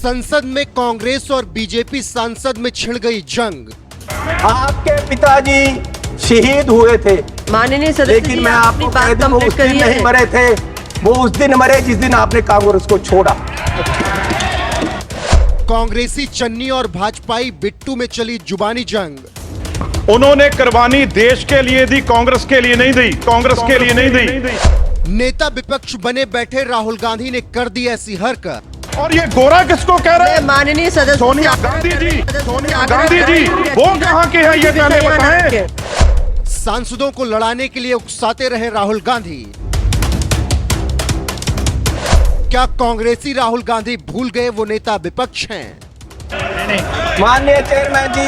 संसद में कांग्रेस और बीजेपी सांसद में छिड़ गई जंग। आपके पिताजी शहीद हुए थे, माननीय सदस्य, लेकिन मैं आपको कह दूं वो उस दिन नहीं मरे थे, वो उस दिन मरे जिस दिन आपने कांग्रेस को छोड़ा। कांग्रेसी चन्नी और भाजपाई बिट्टू में चली जुबानी जंग। उन्होंने कुर्बानी देश के लिए दी, कांग्रेस के लिए नहीं दी, कांग्रेस के लिए नहीं दी। नेता विपक्ष बने बैठे राहुल गांधी ने कर दी ऐसी हरकत। और ये गोरा किसको कह रहे हैं? माननीय सदस्य सोनिया गांधी जी, सोनिया गांधी जी वो कहां के हैं ये पहले बताएं। सांसदों को लड़ाने के लिए उकसाते रहे राहुल गांधी। क्या कांग्रेसी राहुल गांधी भूल गए वो नेता विपक्ष हैं? माननीय चेयरमैन जी,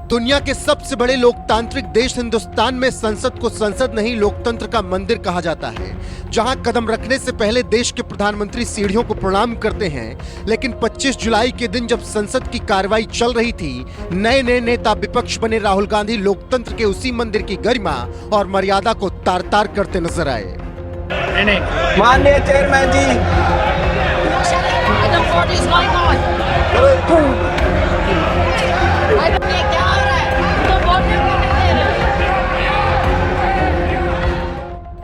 दुनिया के सबसे बड़े लोकतांत्रिक देश हिंदुस्तान में संसद को संसद नहीं लोकतंत्र का मंदिर कहा जाता है, जहां कदम रखने से पहले देश के प्रधानमंत्री सीढ़ियों को प्रणाम करते हैं। लेकिन 25 जुलाई के दिन जब संसद की कार्रवाई चल रही थी, नए नए नेता विपक्ष बने राहुल गांधी लोकतंत्र के उसी मंदिर की गरिमा और मर्यादा को तार तार करते नजर आए। माननीय चेयरमैन जी,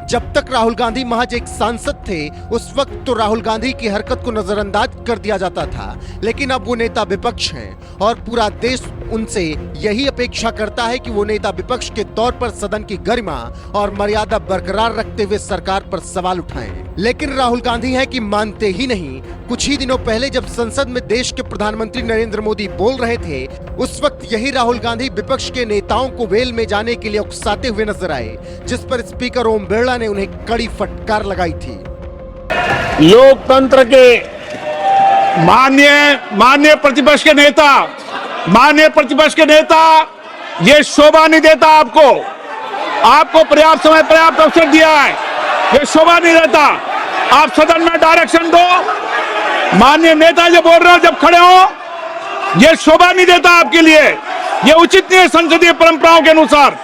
जब तक राहुल गांधी महज एक सांसद थे, उस वक्त तो राहुल गांधी की हरकत को नजरअंदाज कर दिया जाता था। लेकिन अब वो नेता विपक्ष हैं और पूरा देश उनसे यही अपेक्षा करता है कि वो नेता विपक्ष के तौर पर सदन की गरिमा और मर्यादा बरकरार रखते हुए सरकार पर सवाल उठाएं। लेकिन राहुल गांधी हैं कि मानते ही नहीं। कुछ ही दिनों पहले जब संसद में देश के प्रधानमंत्री नरेंद्र मोदी बोल रहे थे, उस वक्त यही राहुल गांधी विपक्ष के नेताओं को वेल में जाने के लिए उकसाते हुए नजर आए, जिस पर स्पीकर ओम बिरला ने उन्हें कड़ी फटकार लगाई थी। लोकतंत्र के माननीय प्रतिपक्ष के नेता ये शोभा नहीं देता। आपको पर्याप्त समय पर्याप्त अवसर दिया है, ये शोभा नहीं देता। आप सदन में डायरेक्शन दो। माननीय नेता जो बोल रहे हो जब खड़े हो, ये शोभा नहीं देता आपके लिए, ये उचित नहीं है संसदीय परंपराओं के अनुसार।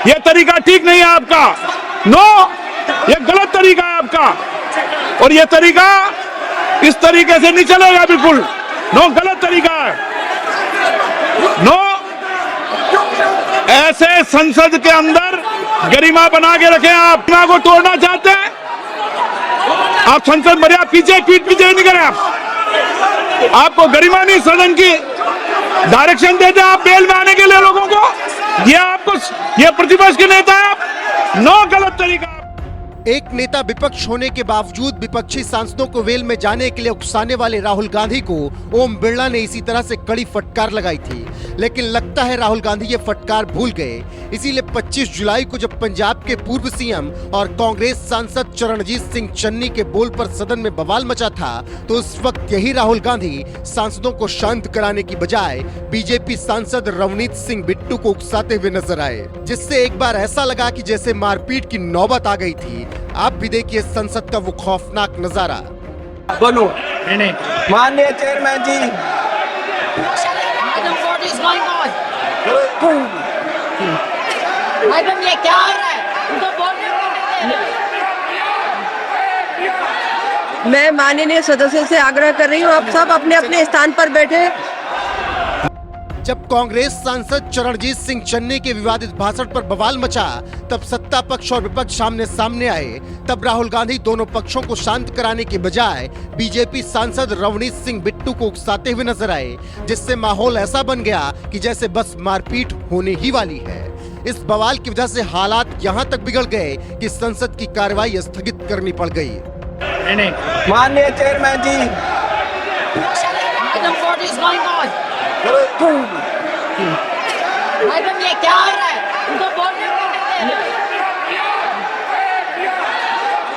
ये तरीका ठीक नहीं है आपका। नो, ये गलत तरीका है आपका, और ये तरीका इस तरीके से नहीं चलेगा बिल्कुल। नो, गलत तरीका है। नो, ऐसे संसद के अंदर गरिमा बना के रखें। आप को तोड़ना चाहते हैं, आप संसद मर्यादा पीछे नहीं करें। आपको गरिमा नहीं, सदन की डायरेक्शन देते आप बेल में आने के लिए लोगों को। ये प्रतिपक्ष के नेता है आप। नो, गलत तरीका। एक नेता विपक्ष होने के बावजूद विपक्षी सांसदों को वेल में जाने के लिए उकसाने वाले राहुल गांधी को ओम बिरला ने इसी तरह से कड़ी फटकार लगाई थी। लेकिन लगता है राहुल गांधी ये फटकार भूल गए। इसीलिए 25 जुलाई को जब पंजाब के पूर्व सीएम और कांग्रेस सांसद चरणजीत सिंह चन्नी के बोल पर सदन में बवाल मचा था, तो उस वक्त यही राहुल गांधी सांसदों को शांत कराने की बजाय बीजेपी सांसद रवनीत सिंह बिट्टू को उकसाते हुए नजर आए, जिससे एक बार ऐसा लगा कि जैसे मारपीट की नौबत आ गई थी। आप भी देखिए संसद का वो खौफनाक नजारा। बोलो। माननीय चेयरमैन जी, ये क्या हो रहा है? मैं माननीय सदस्य से आग्रह कर रही हूँ, आप सब अपने अपने स्थान पर बैठे। जब कांग्रेस सांसद चरणजीत सिंह चन्नी के विवादित भाषण पर बवाल मचा, तब सत्ता पक्ष और विपक्ष सामने सामने आए। तब राहुल गांधी दोनों पक्षों को शांत कराने के बजाय बीजेपी सांसद रवनीत सिंह बिट्टू को उकसाते हुए नजर आए, जिससे माहौल ऐसा बन गया कि जैसे बस मारपीट होने ही वाली है। इस बवाल की वजह से हालात यहाँ तक बिगड़ गए कि संसद की कार्रवाई स्थगित करनी पड़ गई। माननीय चेयरमैन जी, ये क्या हो रहा है?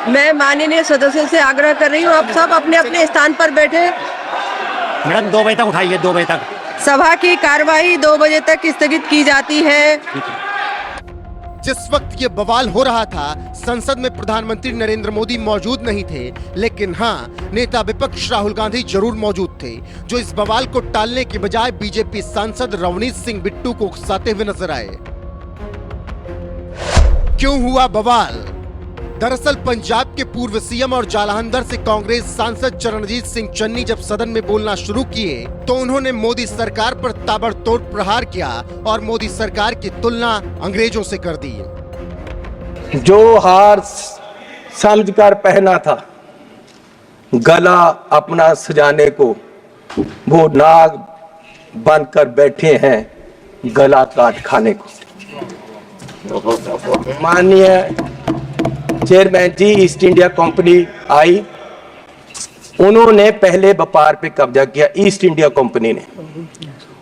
मैं माननीय सदस्य से आग्रह कर रही हूँ, आप सब अपने अपने स्थान पर बैठे। मैडम 2 बजे तक उठाइए, 2 बजे तक सभा की कार्यवाही 2 बजे तक स्थगित की जाती है। जिस वक्त ये बवाल हो रहा था, संसद में प्रधानमंत्री नरेंद्र मोदी मौजूद नहीं थे, लेकिन हाँ, नेता विपक्ष राहुल गांधी जरूर मौजूद थे, जो इस बवाल को टालने के बजाय बीजेपी सांसद रवनीत सिंह बिट्टू को उकसाते हुए नजर आए। क्यों हुआ बवाल? दरअसल पंजाब के पूर्व सीएम और जालंधर से कांग्रेस सांसद चरणजीत सिंह चन्नी जब सदन में बोलना शुरू किए तो उन्होंने मोदी सरकार पर ताबड़तोड़ प्रहार किया और मोदी सरकार की तुलना अंग्रेजों से कर दी। जो हार समझकर पहना था गला अपना सजाने को, वो नाग बनकर बैठे हैं गला काट खाने को। माननीय चेयरमैन जी, ईस्ट इंडिया कंपनी आई, उन्होंने पहले व्यापार पे कब्जा किया ईस्ट इंडिया कंपनी ने,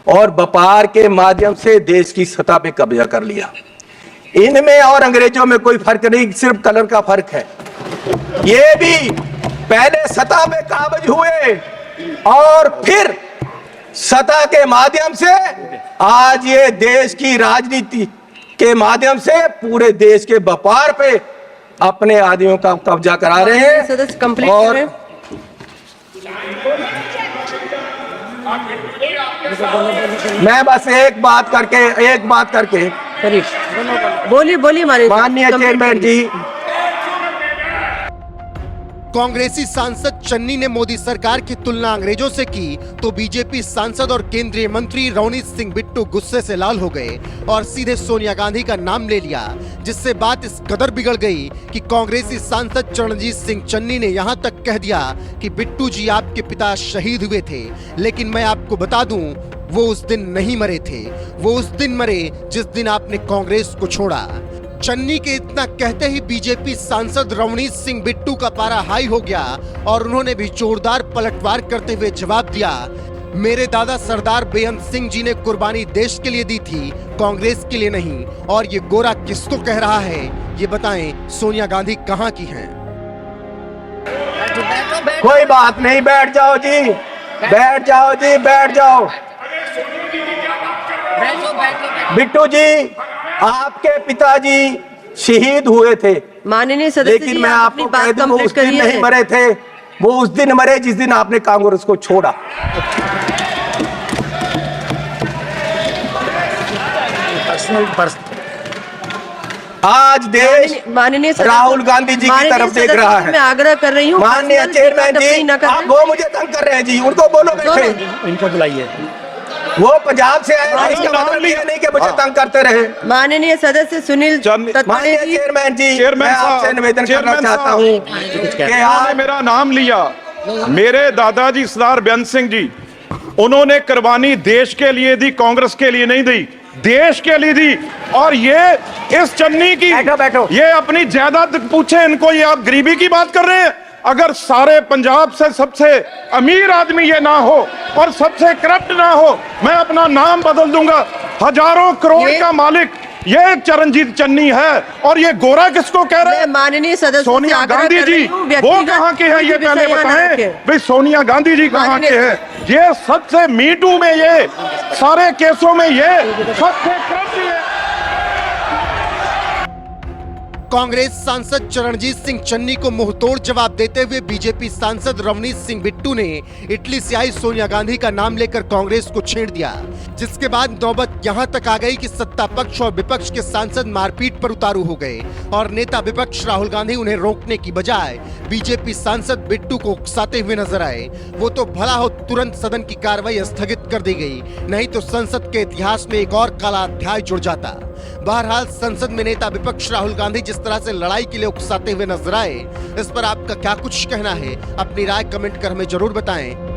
और व्यापार के माध्यम से देश की सतह पे कब्जा कर लिया। इनमें और अंग्रेजों में कोई फर्क नहीं, सिर्फ कलर का फर्क है। ये भी पहले सतह पे काबिज हुए और फिर सतह के माध्यम से आज ये देश की राजनीति के माध्यम से पूरे देश के व्यापार पे अपने आदमियों का कब्जा करा रहे हैं। सदस्य कंप्लीट और करें। मैं बस एक बात करके बोलिए माननीय चेयरमैन जी, कांग्रेसी सांसद चन्नी ने मोदी सरकार की तुलना अंग्रेजों से की तो बीजेपी सांसद और केंद्रीय मंत्री रवनीत सिंह बिट्टू गुस्से से लाल हो गए और सीधे सोनिया गांधी का नाम ले लिया, जिससे बात इस कदर बिगड़ गई कि कांग्रेसी सांसद चरणजीत सिंह चन्नी ने यहां तक कह दिया कि बिट्टू जी आपके पिता शहीद हुए थे, लेकिन मैं आपको बता दूं वो उस दिन नहीं मरे थे, वो उस दिन मरे जिस दिन आपने कांग्रेस को छोड़ा। चन्नी के इतना कहते ही बीजेपी सांसद रवनीत सिंह बिट्टू का पारा हाई हो गया और उन्होंने भी जोरदार पलटवार करते हुए जवाब दिया, मेरे दादा सरदार बेअंत सिंह जी ने कुर्बानी देश के लिए दी थी, कांग्रेस के लिए नहीं। और ये गोरा किसको कह रहा है ये बताएं, सोनिया गांधी कहां की हैं? कोई बात नहीं, बैठ जाओ जी, बैठ जाओ जी, बैठ जाओ। बिट्टू जी, आपके पिताजी शहीद हुए थे, माननीय सदस्य लेकिन जी, मैं अपनी आपको बात कह दूं वो कंप्लीट उस दिन करिए। नहीं मरे थे, वो उस दिन मरे जिस दिन आपने कांग्रेस को छोड़ा। आज देश माननीय सदस्य- राहुल गांधी जी की माननीय तरफ देख सदस्य रहा जी, है। मैं आग्रह कर रही हूँ माननीय पर्सनल चेयरमैन टिप्पणी जी, न करें। आप वो मुझे तंग कर रहे हैं जी, उनको बोलो बैठे। इनको बुलाइए। वो पंजाब से आए थे, इसका मतलब ये नहीं कि मुझे तंग करते रहे। माननीय सदस्य सुनील तत्काल माननीय जी, चेयरमैन जी, चेयरमैन मैं आपसे साहब, निवेदन करना चेयरमैन चाहता साहब, हूँ कि उन्होंने आप मेरा नाम लिया, मेरे दादाजी सरदार बेअंत सिंह जी, उन्होंने कुर्बानी देश के लिए दी, कांग्रेस के लिए नहीं दी, देश के लिए दी। और ये इस चन्नी की बैठो। ये अपनी जायदाद पूछे इनको, ये आप गरीबी की बात कर रहे हैं? अगर सारे पंजाब से सबसे अमीर आदमी ये ना हो और सबसे करप्ट ना हो, मैं अपना नाम बदल दूंगा। हजारों करोड़ का मालिक ये चरणजीत चन्नी है, और ये गोरा किसको कह रहे मैं हैं? माननीय सदस्य से सोनिया आग्रह गांधी कर जी, रही हूँ, वो व्यक्तिगत कहाँ के हैं ये किसी पहले विषय न बताएं। रखें। भाई सोनिया गांधी जी कहाँ के हैं? ये सबसे मीटू में, ये सारे केसों में ये सबसे करप्ट ये। कांग्रेस सांसद चरणजीत सिंह चन्नी को मुंहतोड़ जवाब देते हुए बीजेपी सांसद रवनीत सिंह बिट्टू ने इटली से आई सोनिया गांधी का नाम लेकर कांग्रेस को छेड़ दिया, जिसके बाद नौबत यहां तक आ गई कि सत्ता पक्ष और विपक्ष के सांसद मारपीट पर उतारू हो गए और नेता विपक्ष राहुल गांधी उन्हें रोकने की बजाय बीजेपी सांसद बिट्टू को उकसाते हुए नजर आए। वो तो भला हो तुरंत सदन की कार्रवाई स्थगित कर दी गई, नहीं तो संसद के इतिहास में एक और काला अध्याय जुड़ जाता। बहरहाल संसद में नेता विपक्ष राहुल गांधी जिस तरह से लड़ाई के लिए उकसाते हुए नजर आए, इस पर आपका क्या कुछ कहना है? अपनी राय कमेंट कर हमें जरूर बताएं।